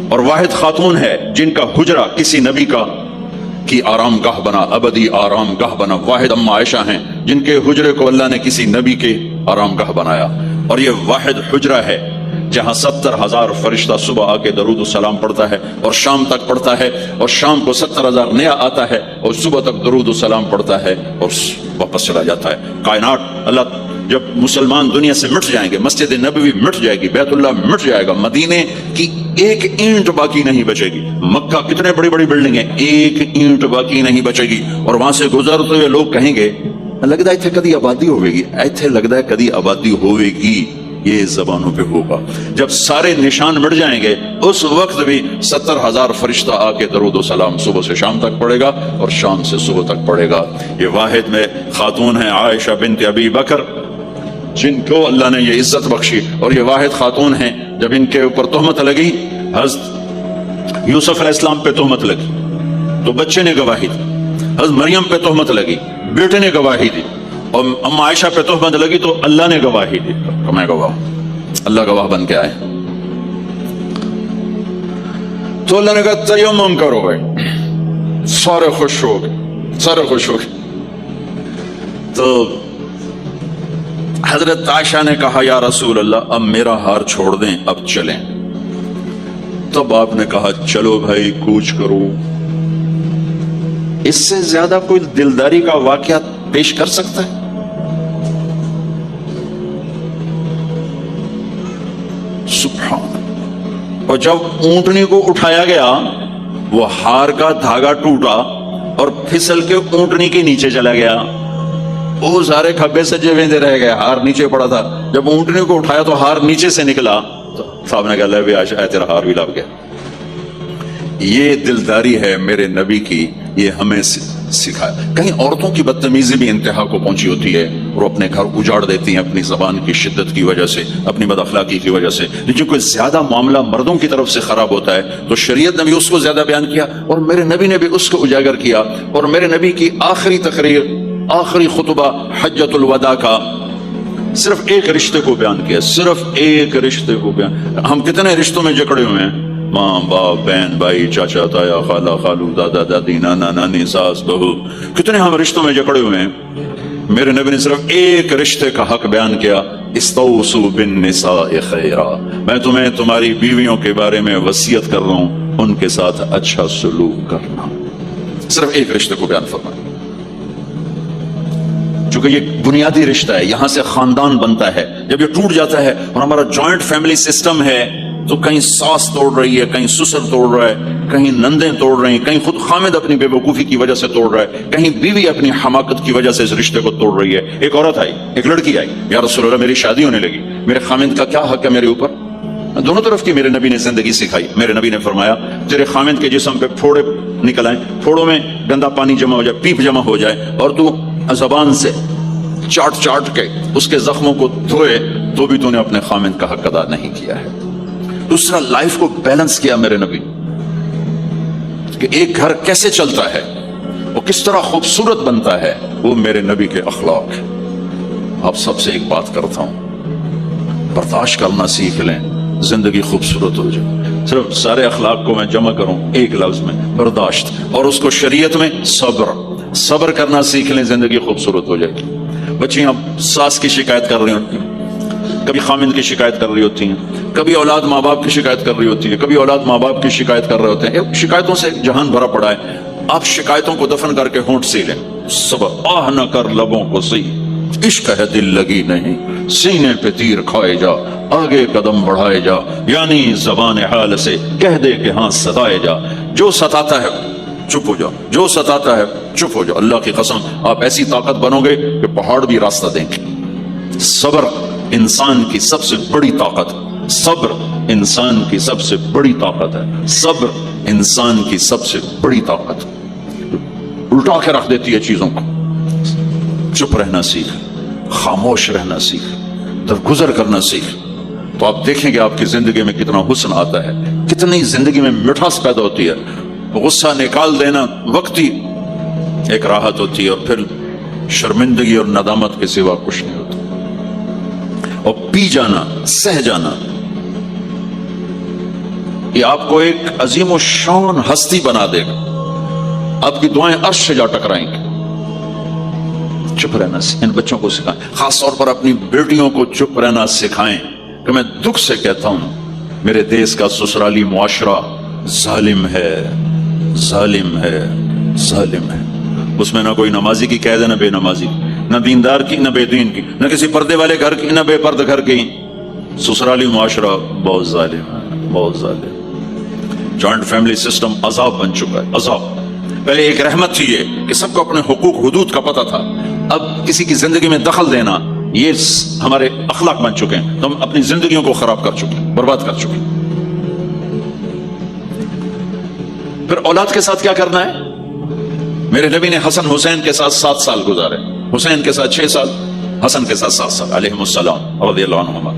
اور واحد خاتون ہے جن کا حجرہ کسی نبی کی آرام گاہ بنا، ابدی آرام گاہ بنا۔ واحد اما عائشہ ہیں جن کے حجرے کو اللہ نے کسی نبی کے آرام گاہ بنایا، اور یہ واحد حجرہ ہے جہاں 70,000 فرشتہ صبح آ کے درود السلام پڑھتا ہے اور شام تک پڑھتا ہے، اور شام کو 70,000 نیا آتا ہے اور صبح تک درود السلام پڑھتا ہے اور واپس چلا جاتا ہے۔ کائنات اللہ جب مسلمان دنیا سے مٹ جائیں گے، مسجد نبوی مٹ جائے گی، بیت اللہ مٹ جائے گا، مدینے کی ایک اینٹ باقی نہیں بچے گی، مکہ کتنے بڑی بڑی بلڈنگ ہیں، ایک اینٹ باقی نہیں بچے گی، اور وہاں سے گزرتے ہوئے لوگ کہیں گے لگتا ہے کدی آبادی ہوئے گی، ایتھے لگتا ہے کدی آبادی ہوئے گی۔ یہ زبانوں پہ ہوگا جب سارے نشان مٹ جائیں گے، اس وقت بھی 70,000 فرشتہ آ کے درود و سلام صبح سے شام تک پڑھے گا اور شام سے صبح تک پڑھے گا۔ یہ واحد میں خاتون ہیں عائشہ بنت ابی بکر جن کو اللہ نے یہ عزت بخشی، اور یہ واحد خاتون ہیں جب ان کے اوپر تہمت لگی، حضرت یوسف علیہ السلام پہ تہمت لگی تو بچے نے گواہی دی، حضرت مریم پہ تہمت لگی بیٹے نے گواہی دی، اور اما عائشہ پہ تہمت لگی تو اللہ نے گواہی دی، میں گواہ ہوں، اللہ گواہ بن کے آئے۔ تو اللہ نے کہا تیمم کرو بھائی، سارے خوش ہو گئے، سارے خوش ہو گئے۔ تو حضرت عائشہ نے کہا یا رسول اللہ اب میرا ہار چھوڑ دیں، اب چلیں۔ تب آپ نے کہا چلو بھائی کوچ کرو۔ اس سے زیادہ کوئی دلداری کا واقعہ پیش کر سکتا ہے؟ سبحان۔ اور جب اونٹنی کو اٹھایا گیا وہ ہار کا دھاگا ٹوٹا اور پھسل کے اونٹنی کے نیچے چلا گیا، وہ سارے کھبے سجے ویندے رہ گئے، ہار نیچے پڑا تھا۔ جب اونٹنی کو اٹھایا تو ہار نیچے سے نکلا، تو صاحب نے کہا لے بھی عائشہ تیرا ہار بھی لگ گیا۔ یہ دلداری ہے میرے نبی کی، یہ ہمیں سکھایا۔ کہیں عورتوں کی بدتمیزی بھی انتہا کو پہنچی ہوتی ہے اور اپنے گھر اجاڑ دیتی ہیں اپنی زبان کی شدت کی وجہ سے، اپنی بد اخلاقی کی وجہ سے، لیکن کوئی زیادہ معاملہ مردوں کی طرف سے خراب ہوتا ہے تو شریعت نے بھی اس کو زیادہ بیان کیا اور میرے نبی نے بھی اس کو اجاگر کیا۔ اور میرے نبی کی آخری تقریر، آخری خطبہ حجۃ الوداع کا صرف ایک رشتے کو بیان کیا، صرف ایک رشتے کو بیان۔ ہم کتنے رشتوں میں جکڑے ہوئے ہیں، ماں باپ بہن بھائی چاچا تایا خالہ خالو دادا دادی نانا نانی ساس بہو، کتنے ہم رشتوں میں جکڑے ہوئے ہیں۔ میرے نبی نے صرف ایک رشتے کا حق بیان کیا، استوصوا بالنساء خیرا، میں تمہیں تمہاری بیویوں کے بارے میں وصیت کر رہا ہوں ان کے ساتھ اچھا سلوک کرنا۔ صرف ایک رشتے کو بیان فرمایا، چونکہ یہ بنیادی رشتہ ہے، یہاں سے خاندان بنتا ہے۔ جب یہ ٹوٹ جاتا ہے اور ہمارا جوائنٹ فیملی سسٹم ہے تو کہیں ساس توڑ رہی ہے، کہیں سسر توڑ رہا ہے، کہیں نندیں توڑ رہی ہیں، کہیں خود خامد اپنی بے وقوفی کی وجہ سے توڑ رہا ہے، کہیں بیوی اپنی حماقت کی وجہ سے اس رشتے کو توڑ رہی ہے۔ ایک عورت آئی، ایک لڑکی آئی، یا رسول اللہ میری شادی ہونے لگی، میرے خامد کا کیا حق ہے میرے اوپر؟ دونوں طرف کی میرے نبی نے زندگی سکھائی۔ میرے نبی نے فرمایا تیرے خامد کے جسم پہ پھوڑے نکل آئیں، پھوڑوں میں گندا پانی جمع ہو جائے، پیپ جمع ہو جائے، اور تو زبان سے چاٹ چاٹ کے اس کے زخموں کو دھوئے، تو بھی تو نے اپنے خامد کا حق ادا نہیں کیا ہے۔ دوسرا، لائف کو بیلنس کیا میرے نبی، کہ ایک گھر کیسے چلتا ہے، وہ کس طرح خوبصورت بنتا ہے، وہ میرے نبی کے اخلاق ہے۔ آپ سب سے ایک بات کرتا ہوں، برداشت کرنا سیکھ لیں، زندگی خوبصورت ہو جائے۔ صرف سارے اخلاق کو میں جمع کروں ایک لفظ میں، برداشت، اور اس کو شریعت میں صبر۔ صبر کرنا سیکھ لیں، زندگی خوبصورت ہو جائے گی۔ بچیاں ساس کی شکایت کر رہی ہوتی ہیں، کبھی خامند کی شکایت کر رہی ہوتی ہیں، کبھی اولاد ماں باپ کی شکایت کر رہی ہوتی ہے، کبھی اولاد ماں باپ کی شکایت کر رہے ہوتے ہیں۔ شکایتوں سے جہان بھرا پڑا ہے۔ آپ شکایتوں کو دفن کر کے ہونٹ سی لیں، صبر، آہ نہ کر لبوں کو سی، عشق ہے دل لگی نہیں، سینے پہ تیر کھائے جا، آگے قدم بڑھائے جا، یعنی زبان حال سے کہہ دے کہ ہاں ستائے جا۔ جو ستاتا ہے چپ ہو جاؤ، جو ستاتا ہے چپ ہو جاؤ۔ اللہ کی قسم آپ ایسی طاقت بنو گے کہ پہاڑ بھی راستہ دیں گے۔ صبر انسان کی سب سے بڑی طاقت، صبر انسان کی سب سے بڑی طاقت ہے، صبر انسان کی سب سے بڑی طاقت، الٹا کے رکھ دیتی ہے چیزوں کو۔ چپ رہنا سیکھ، خاموش رہنا سیکھ، درگزر کرنا سیکھ، تو آپ دیکھیں گے آپ کی زندگی میں کتنا حسن آتا ہے، کتنی زندگی میں مٹھاس پیدا ہوتی ہے۔ غصہ نکال دینا وقتی ایک راحت ہوتی ہے، اور پھر شرمندگی اور ندامت کے سوا کچھ نہیں ہوتا۔ اور پی جانا، سہ جانا، یہ آپ کو ایک عظیم و شان ہستی بنا دے گا۔ آپ کی دعائیں عرش سے جا ٹکرائیں گے۔ چپ رہنا ان بچوں کو سکھائیں، خاص طور پر اپنی بیٹیوں کو چپ رہنا سکھائیں کہ میں دکھ سے کہتا ہوں میرے دیس کا سسرالی معاشرہ ظالم ہے، ظالم ہے، ظالم ہے۔ اس میں نہ کوئی نمازی کی قید ہے، نہ بے نمازی کی، نہ دیندار کی، نہ بے دین کی، نہ کسی پردے والے گھر کی، نہ بے پردہ گھر کی۔ سسرالی معاشرہ بہت ظالم ہے، بہت ظالم۔ جوائنٹ فیملی سسٹم عذاب بن چکا ہے، عذاب۔ پہلے ایک رحمت تھی یہ کہ سب کو اپنے حقوق حدود کا پتہ تھا، اب کسی کی زندگی میں دخل دینا یہ ہمارے اخلاق بن چکے ہیں، تو ہم اپنی زندگیوں کو خراب کر چکے ہیں، برباد کر چکے ہیں۔ پھر اولاد کے ساتھ کیا کرنا ہے؟ میرے نبی نے حسن حسین کے ساتھ 7 سال گزارے، حسین کے ساتھ 6 سال، حسن کے ساتھ 7 سال علیہم السلام رضی اللہ عنہما۔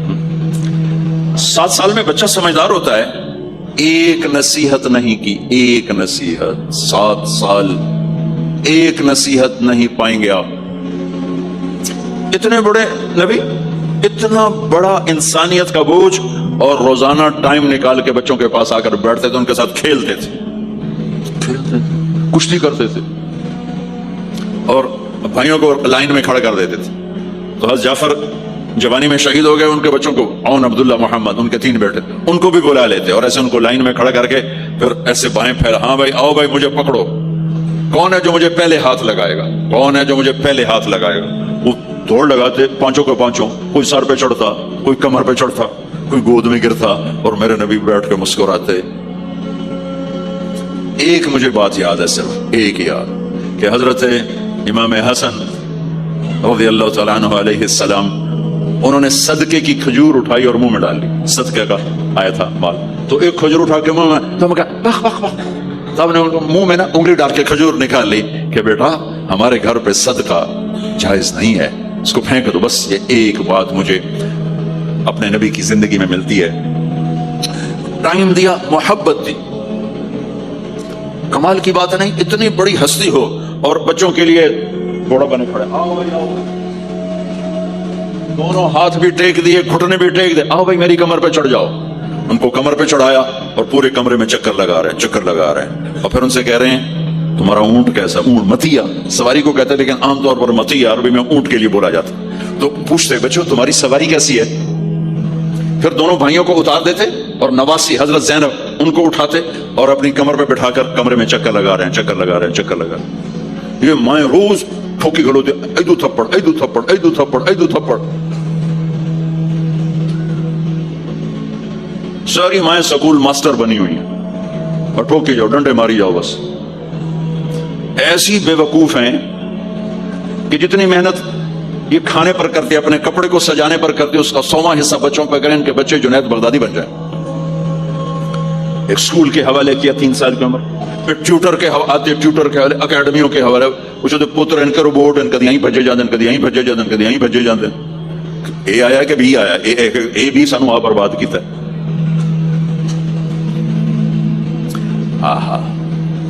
7 سال میں بچہ سمجھدار ہوتا ہے، ایک نصیحت نہیں کی، ایک نصیحت، 7 سال ایک نصیحت نہیں پائیں گے آپ۔ اتنے بڑے نبی، اتنا بڑا انسانیت کا بوجھ، اور روزانہ ٹائم نکال کے بچوں کے پاس آ کر بیٹھتے تھے، ان کے ساتھ کھیلتے تھے، کشتی کرتے تھے، اور بھائیوں کو لائن میں کھڑا کر دیتے تھے۔ تو حضرت جعفر جوانی میں شہید ہو گئے، ان کے بچوں کو، عون، عبداللہ، محمد، ان کے 3 بیٹے، ان کو بھی بلا لیتے اور ایسے ان کو لائن میں کھڑا کر کے پھر ایسے بائیں پھیلا، ہاں بھائی آؤ بھائی مجھے پکڑو، کون ہے جو مجھے پہلے ہاتھ لگائے گا، کون ہے جو مجھے پہلے ہاتھ لگائے گا۔ وہ دوڑ لگاتے پانچوں کو پانچوں، کوئی سر پہ چڑھتا، کوئی کمر پہ چڑھتا، کوئی گود میں گرتا، اور میرے نبی بیٹھ کے مسکراتے۔ ایک مجھے بات یاد ہے، صرف ایک یاد، کہ حضرت امام حسن رضی اللہ تعالیٰ عنہ علیہ السلام، انہوں نے صدقے کی کھجور اٹھائی اور منہ میں ڈال لی، صدقے کا آیا تھا مال، تو ایک کھجور اٹھا کے منہ میں، تو میں کہا بخ بخ بخ، تب نے منہ میں نا انگلی ڈال کے کھجور نکال لی کہ بیٹا ہمارے گھر پہ صدقہ جائز نہیں ہے، اس کو پھینک دو۔ بس یہ ایک بات مجھے اپنے نبی کی زندگی میں ملتی ہے، ٹائم دیا، محبت دی۔ کمال کی بات نہیں، اتنی بڑی ہستی ہو اور بچوں کے لیے گھوڑا بنے کھڑے، آؤ بھائی آؤ، دونوں ہاتھ بھی ٹیک دیے، گھٹنے بھی ٹیک دے، آؤ بھائی میری کمر پہ چڑھ جاؤ۔ ان کو کمر پہ چڑھایا اور پورے کمرے میں چکر لگا رہے ہیں، چکر لگا رہے ہیں، اور پھر ان سے کہہ رہے ہیں تمہارا اونٹ کیسا؟ اونٹ متیا، سواری کو کہتے ہیں لیکن عام طور پر متیا عربی میں اونٹ کے لیے بولا جاتا۔ تو پوچھتے بچوں تمہاری سواری کیسی ہے؟ پھر دونوں بھائیوں کو اتار دیتے اور نواسی حضرت زینب ان کو اٹھاتے اور اپنی کمر پہ بٹھا کر کمرے میں چکر لگا رہے ہیں، چکر لگا رہے ہیں، چکر لگا رہے ہیں۔ یہ مائیں روز ٹھوکی گھڑو دے، ایدو تھپڑ، ایدو تھپڑ، ایدو تھپڑ، ایدو تھپڑ۔ ساری مائیں سکول ماسٹر بنی ہوئی ہیں، اور ٹھوکی جاؤ، ڈنڈے ماری جاؤ، بس ایسی بے وقوف ہیں کہ جتنی محنت یہ کھانے پر کرتے، اپنے کپڑے کو سجانے پر کرتے، اس کا 100واں حصہ بچوں پہ کریں، ان کے بچے جنید بغدادی بن جائیں۔ ایک سکول کے حوالے کیا 3 سال کی عمر، پھر ٹیوٹر کے آتے، ٹیوٹر کے حوالے، اکیڈمیوں کے حوالے، پوچھتے پتر ان کے روبوٹ ان کدی بھجے جاتے، کدی یہیں بھجے جاتے، کدی یہیں بھجے جاتے۔ اے آیا کہ بھی آیا، اے بھی سانو آ برباد کیتا ہے۔ آہا،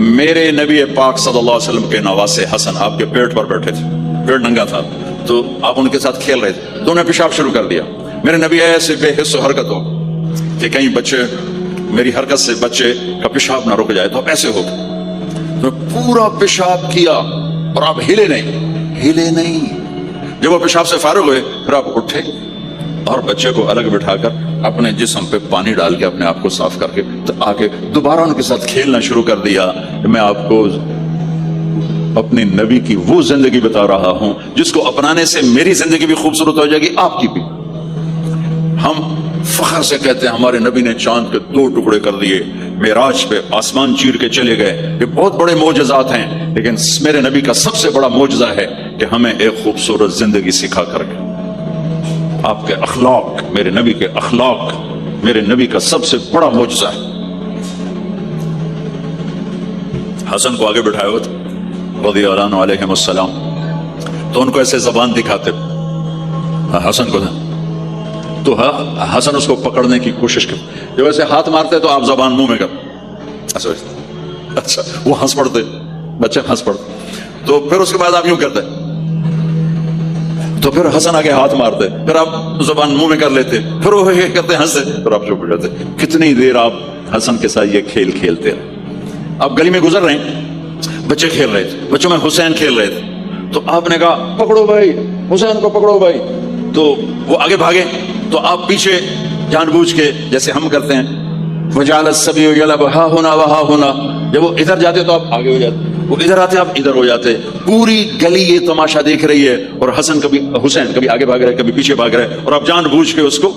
میرے نبی پاک صلی اللہ علیہ وسلم کے نواسے حسن آپ کے پیٹ پر بیٹھے تھے، پیٹ ننگا تھا، تو آپ ان کے ساتھ کھیل رہے تھے، تو انہیں پیشاب شروع کر دیا. میرے نبی ایسے بے حس و حرکت ہو کہ کہیں بچے میری حرکت سے بچے کا پیشاب نہ رک جائے، تو ایسے ہو تو پورا پیشاب کیا اور آپ ہلے نہیں. جب وہ پیشاب سے فارغ ہوئے پھر آپ اٹھے اور بچے کو الگ بٹھا کر اپنے جسم پہ پانی ڈال کے اپنے آپ کو صاف کر کے تو آگے دوبارہ ان کے ساتھ کھیلنا شروع کر دیا. میں آپ کو اپنے نبی کی وہ زندگی بتا رہا ہوں جس کو اپنانے سے میری زندگی بھی خوبصورت ہو جائے گی، آپ کی بھی. ہم فخر سے کہتے ہیں ہمارے نبی نے چاند کے 2 ٹکڑے کر دیے، معراج پہ آسمان چیر کے چلے گئے. یہ بہت بڑے معجزات ہیں، لیکن میرے نبی کا سب سے بڑا معجزہ ہے کہ ہمیں ایک خوبصورت زندگی سکھا کر کے آپ کے اخلاق، میرے نبی کے اخلاق میرے نبی کا سب سے بڑا معجزہ ہے. حسن کو آگے بٹھایا ہوئے رضی اللہ عنہ علیہم السلام، تو ان کو ایسے زبان دکھاتے حسن کو، تو حسن اس کو پکڑنے کی کوشش کر، جب ایسے ہاتھ مارتے تو آپ زبان منہ میں کر، اچھا وہ ہنس پڑتے، بچے ہنس پڑتے، تو پھر اس کے بعد آپ یوں کرتے، تو پھر حسن آگے ہاتھ مارتے، پھر آپ زبان منہ میں کر لیتے، پھر وہ کرتے ہنستے، پھر آپ چپ ہو جاتے. کتنی دیر آپ حسن کے ساتھ یہ کھیل کھیلتے رہے. آپ گلی میں گزر رہے ہیں، بچے کھیل رہے تھے، بچوں میں حسین کھیل رہے تھے، تو آپ نے کہا پکڑو بھائی حسین کو، پکڑو بھائی. تو وہ آگے بھاگے، تو آپ پیچھے جان بوجھ کے جیسے ہم کرتے ہیں وجعل السبی یلعب ہا ہونا وہا ہونا، جب وہ ادھر جاتے تو آپ آگے ہو جاتے، وہ ادھر آتے آپ ادھر ہو جاتے. پوری گلی یہ تماشا دیکھ رہی ہے اور حسین کبھی آگے بھاگ رہے کبھی پیچھے بھاگ رہے، اور آپ جان بوجھ کے اس کو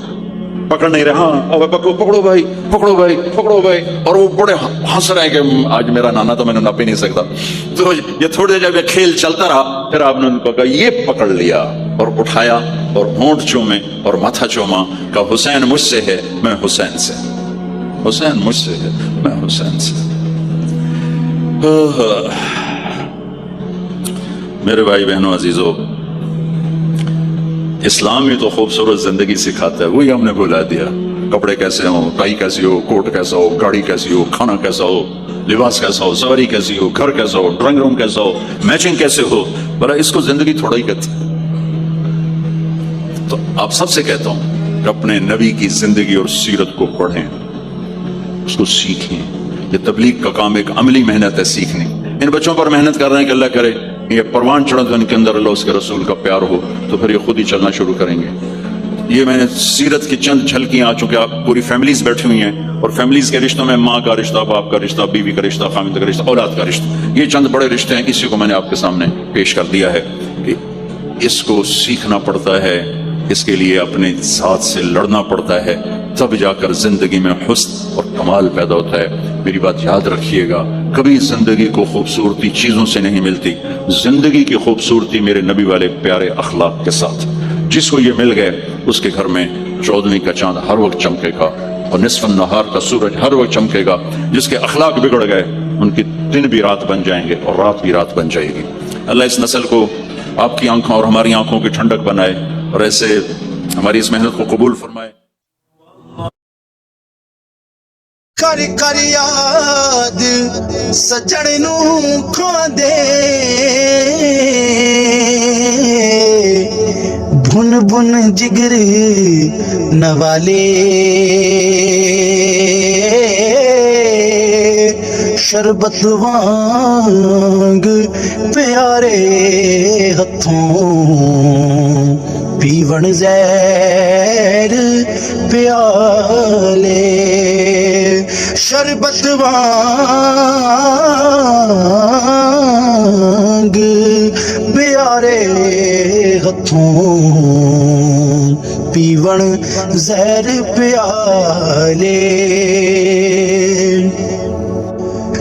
پکڑ نہیں رہے. ہاں پکڑو بھائی پکڑو بھائی پکڑو بھائی، اور وہ بڑے ہنس رہے ہیں کہ آج میرا نانا تو میں نے نپ ہی نہیں سکتا. تو یہ تھوڑی دیر جب یہ کھیل چلتا رہا، پھر آپ نے ان کو کہا یہ پکڑ لیا اور اٹھایا اور ہونٹ چومے اور ماتھا چوما، کہا حسین مجھ سے ہے میں حسین سے، حسین مجھ سے ہے میں حسین سے. میرے بھائی بہنوں عزیزو، اسلام ہی تو خوبصورت زندگی سکھاتا ہے، وہی ہم نے بھلا دیا. کپڑے کیسے ہوں، ٹائی کیسی ہو، کوٹ کیسا ہو، گاڑی کیسی ہو، کھانا کیسا ہو، لباس کیسا ہو، سواری کیسی ہو، گھر کیسا ہو، ڈرائنگ روم کیسا ہو، میچنگ کیسے ہو، بھلا اس کو زندگی تھوڑا ہی کہتے. تو آپ سب سے کہتا ہوں کہ اپنے نبی کی زندگی اور سیرت کو پڑھیں، اس کو سیکھیں. یہ تبلیغ کا کام ایک عملی محنت ہے، سیکھنے. ان بچوں پر محنت کر رہے ہیں کہ اللہ کرے یہ پروان چڑھے تو ان کے اندر اللہ اس کے رسول کا پیار ہو، تو پھر یہ خود ہی چلنا شروع کریں گے. یہ میں نے سیرت کی چند جھلکیاں، آ چونکہ آپ پوری فیملیز بیٹھی ہوئی ہیں، اور فیملیز کے رشتوں میں ماں کا رشتہ، باپ کا رشتہ، بیوی کا رشتہ، خاوند کا رشتہ، اولاد کا رشتہ، یہ چند بڑے رشتے ہیں. اسی کو میں نے آپ کے سامنے پیش کر دیا ہے کہ اس کو سیکھنا پڑتا ہے، اس کے لیے اپنے ذات سے لڑنا پڑتا ہے، تب جا کر زندگی میں حسن اور کمال پیدا ہوتا ہے. میری بات یاد رکھیے گا، کبھی زندگی کو خوبصورتی چیزوں سے نہیں ملتی، زندگی کی خوبصورتی میرے نبی والے پیارے اخلاق کے ساتھ. جس کو یہ مل گئے اس کے گھر میں 14ویں کا چاند ہر وقت چمکے گا اور نصف النہار کا سورج ہر وقت چمکے گا. جس کے اخلاق بگڑ گئے ان کی دن بھی رات بن جائیں گے اور رات بھی رات بن جائے گی. اللہ اس نسل کو آپ کی آنکھوں اور ہماری آنکھوں کی ٹھنڈک بنائے اور ایسے ہماری اس محنت کو قبول فرمائے. کر کر یاد سجن نو کھاندے، بھن بھن جگر نوالے، شربت وانگ پیارے ہتھوں، پیون زہر پیالے، شربت وانگ پیارے ہتھوں، پیون زہر پیالے.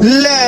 لے